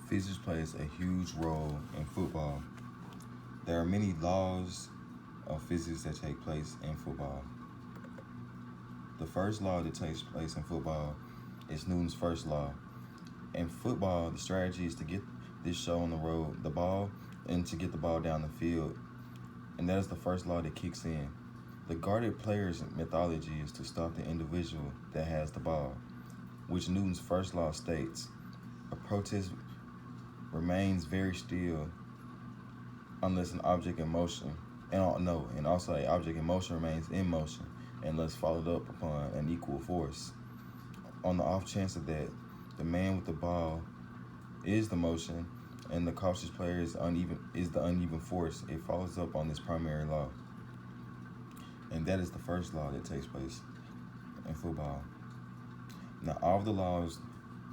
Physics plays a huge role in football. There are many laws of physics that take place in football. The first law that takes place in football is Newton's first law. In football, the strategy is to get this show on the road, the ball, and to get the ball down the field. And that is the first law that kicks in. The guarded player's methodology is to stop the individual that has the ball, which Newton's first law states. A protest remains very still unless an object in motion, and also an object in motion remains in motion unless followed up upon an equal force. On the off chance of that, the man with the ball is the motion, and the cautious player is the uneven force. It follows up on this primary law, and that is the first law that takes place in football. Now, all of the laws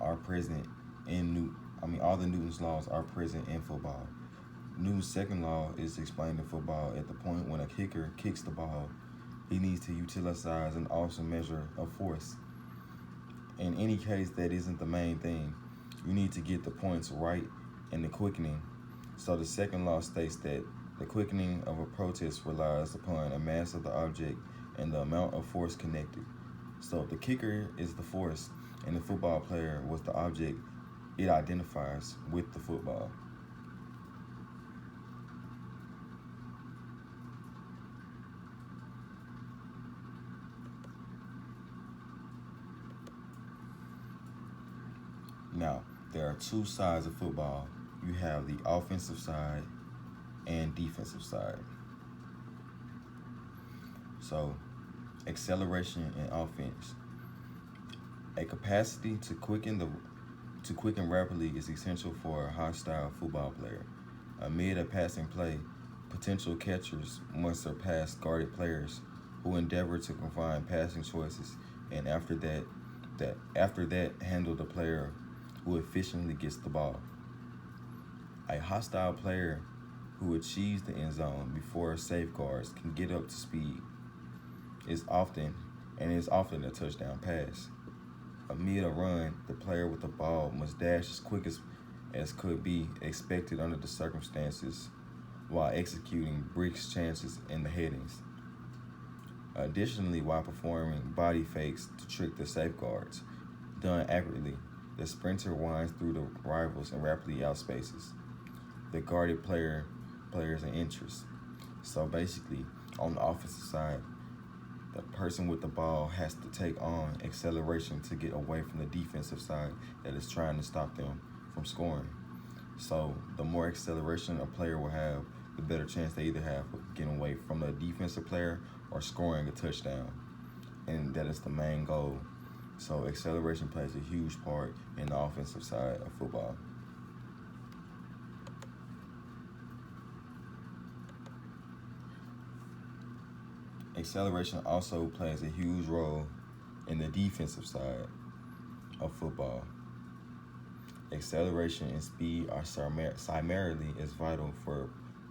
are present in all the Newton's laws are present in football. Newton's second law is explained in football. At the point when a kicker kicks the ball, he needs to utilize an awesome measure of force. In any case, that isn't the main thing. You need to get the points right in the quickening. So the second law states that the quickening of a protest relies upon a mass of the object and the amount of force connected. So if the kicker is the force and the football player was the object, it identifies with the football. Now, there are two sides of football. You have the offensive side and defensive side. So, acceleration and offense. A capacity to quicken rapidly is essential for a hostile football player. Amid a passing play, potential catchers must surpass guarded players who endeavor to confine passing choices, and after that handle the player who efficiently gets the ball. A hostile player who achieves the end zone before safeguards can get up to speed is often a touchdown pass. Amid a run, the player with the ball must dash as quick as could be expected under the circumstances while executing brisk chances in the headings. Additionally, while performing body fakes to trick the safeguards, done accurately, the sprinter winds through the rivals and rapidly outspaces the guarded players in interest. So basically, on the offensive side, the person with the ball has to take on acceleration to get away from the defensive side that is trying to stop them from scoring. So the more acceleration a player will have, the better chance they either have of getting away from a defensive player or scoring a touchdown. And that is the main goal. So acceleration plays a huge part in the offensive side of football. Acceleration also plays a huge role in the defensive side of football. Acceleration and speed are similarly as vital for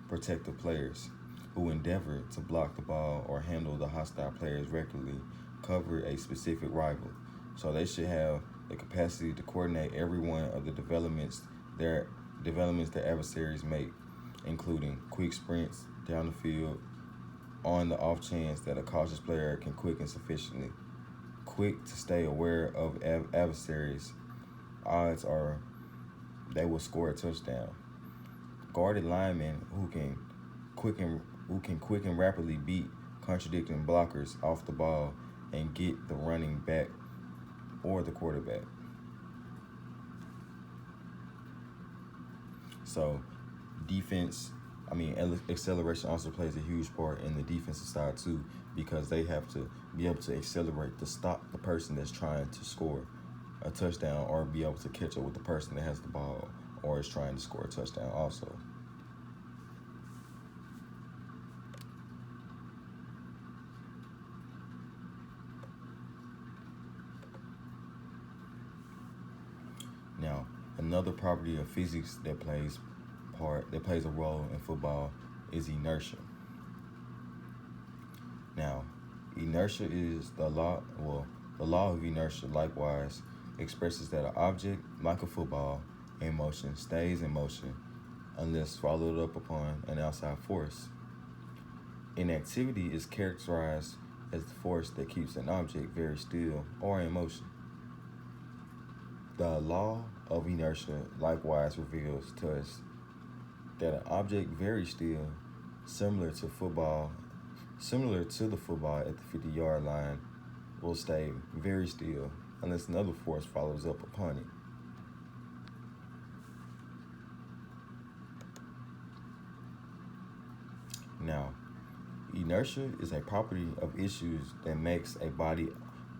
protective players who endeavor to block the ball or handle the hostile players regularly cover a specific rival. So they should have the capacity to coordinate every one of the developments their adversaries make, including quick sprints down the field, on the off chance that a cautious player can quicken sufficiently. Quick to stay aware of adversaries. Odds are they will score a touchdown. Guarded linemen who can quicken rapidly beat contradicting blockers off the ball and get the running back or the quarterback. So acceleration also plays a huge part in the defensive side too, because they have to be able to accelerate to stop the person that's trying to score a touchdown or be able to catch up with the person that has the ball or is trying to score a touchdown also. Now, another property of physics that plays a role in football is inertia. Now, inertia is the law of inertia likewise expresses that an object like a football in motion stays in motion unless followed up upon an outside force. Inactivity is characterized as the force that keeps an object very still or in motion. The law of inertia likewise reveals to us that an object very still, similar to the football at the 50-yard line, will stay very still unless another force follows up upon it. Now, inertia is a property of issues that makes a body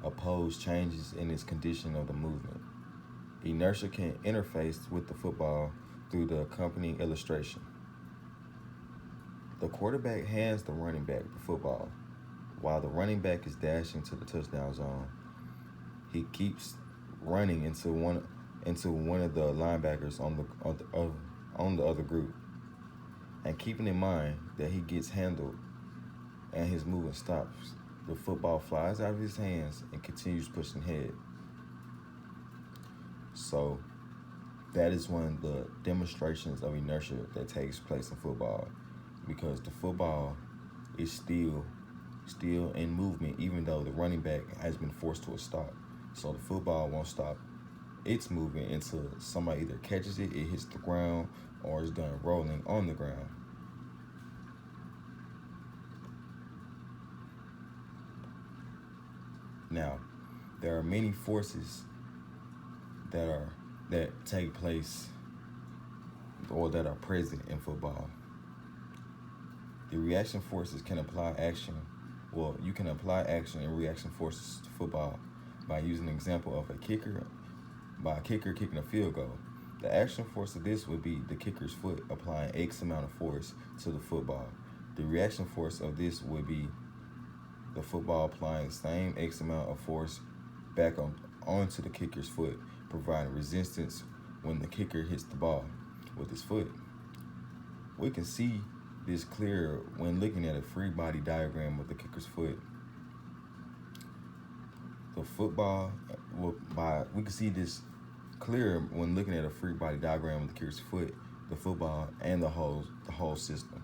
oppose changes in its condition of the movement. Inertia can interface with the football through the accompanying illustration. The quarterback hands the running back the football. While the running back is dashing to the touchdown zone, he keeps running into one of the linebackers on the other group, and keeping in mind that he gets handled and his movement stops, the football flies out of his hands and continues pushing ahead. So that is one of the demonstrations of inertia that takes place in football, because the football is still in movement even though the running back has been forced to a stop. So the football won't stop its movement until somebody either catches it, it hits the ground, or is done rolling on the ground. Now, there are many forces that take place or that are present in football. The reaction forces can apply action. Well, you can apply action and reaction forces to football by using an example of a kicker kicking a field goal. The action force of this would be the kicker's foot applying X amount of force to the football. The reaction force of this would be the football applying the same X amount of force back onto the kicker's foot, providing resistance when the kicker hits the ball with his foot. We can see this clear when looking at a free body diagram of the kicker's foot. We can see this clear when looking at a free body diagram of the kicker's foot, the football, and the whole system.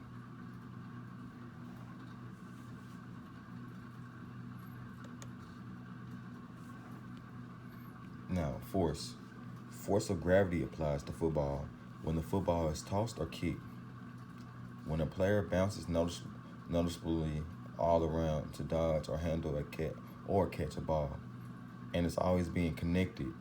Now, force. Force of gravity applies to football when the football is tossed or kicked. When a player bounces noticeably all around to dodge or handle catch a ball, and it's always being connected,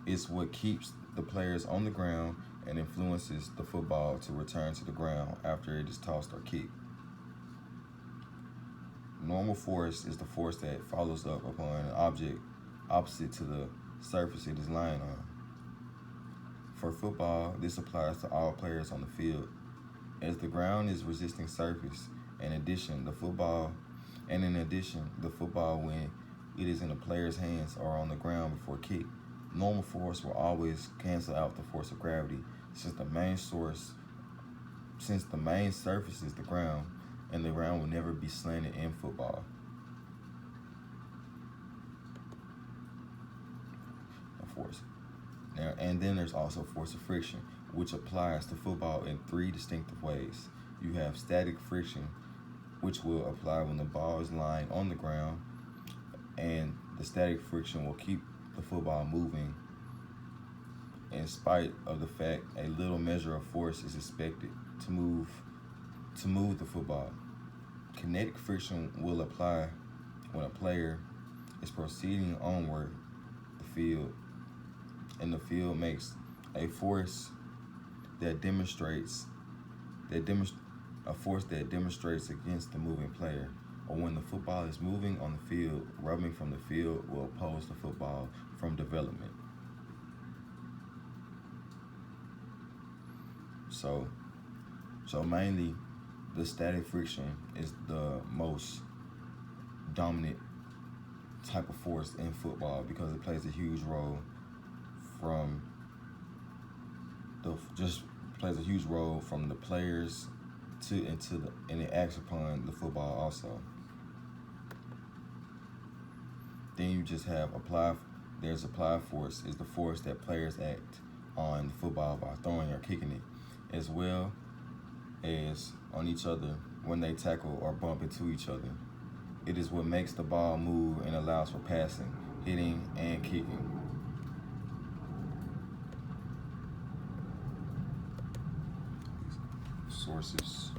it's what keeps the players on the ground and influences the football to return to the ground after it is tossed or kicked. Normal force is the force that follows up upon an object opposite to the surface it is lying on. For football, this applies to all players on the field, as the ground is resisting surface. In addition, the football when it is in the player's hands or on the ground before kick, normal force will always cancel out the force of gravity, since the main surface is the ground, and the ground will never be slanted in football. Force. Now, and then there's also force of friction, which applies to football in three distinctive ways. You have static friction, which will apply when the ball is lying on the ground, and the static friction will keep the football moving in spite of the fact a little measure of force is expected to move the football. Kinetic friction will apply when a player is proceeding onward the field, and the field makes a force that demonstrates against the moving player, or when the football is moving on the field, rubbing from the field will oppose the football from development. So mainly the static friction is the most dominant type of force in football, because it plays a huge role from the players and it acts upon the football also. Then you just have applied There's applied force is the force that players act on football by throwing or kicking it, as well as on each other when they tackle or bump into each other. It is what makes the ball move and allows for passing, hitting, and kicking. Sources.